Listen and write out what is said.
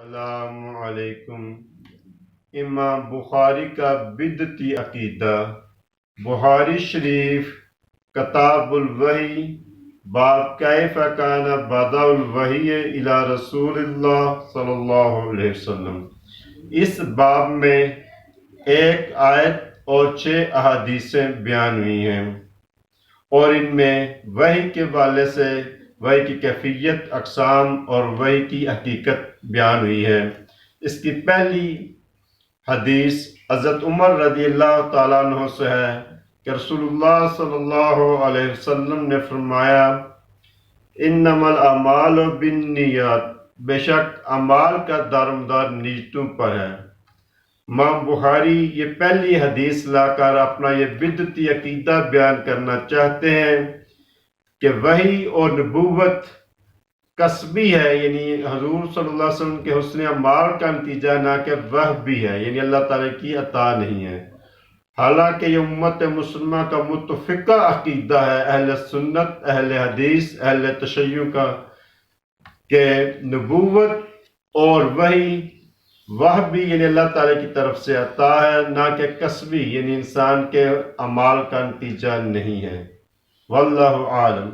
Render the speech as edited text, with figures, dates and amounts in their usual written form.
السلام علیکم۔ امام بخاری کا بدعتی عقیدہ، بخاری شریف کتاب الوحی، باب کیف کان بدء الوحی الی رسول اللہ صلی اللہ علیہ وسلم۔ اس باب میں ایک آیت اور 6 احادیثیں بیان ہوئی ہیں، اور ان میں وحی کے حوالے سے وحی کی کیفیت، اقسام اور وحی کی حقیقت بیان ہوئی ہے۔ اس کی پہلی حدیث حضرت عمر رضی اللہ تعالیٰ عنہ سے ہے کہ رسول اللہ صلی اللہ علیہ وسلم نے فرمایا، انما الاعمال بالنیات، بے شک اعمال کا دارومدار نیتوں پر ہے۔ امام بخاری یہ پہلی حدیث لا کر اپنا یہ بدعتی عقیدہ بیان کرنا چاہتے ہیں کہ وحی اور نبوت کسبی ہے، یعنی حضور صلی اللہ علیہ وسلم کے حسن اعمال کا نتیجہ، نہ کہ وحی ہے، یعنی اللہ تعالیٰ کی عطا نہیں ہے۔ حالانکہ یہ امت مسلمہ کا متفقہ عقیدہ ہے، اہل سنت، اہل حدیث، اہل تشیع کا، کہ نبوت اور وحی یعنی اللہ تعالیٰ کی طرف سے عطا ہے، نہ کہ کسبی یعنی انسان کے اعمال کا نتیجہ نہیں ہے۔ واللہ عالم۔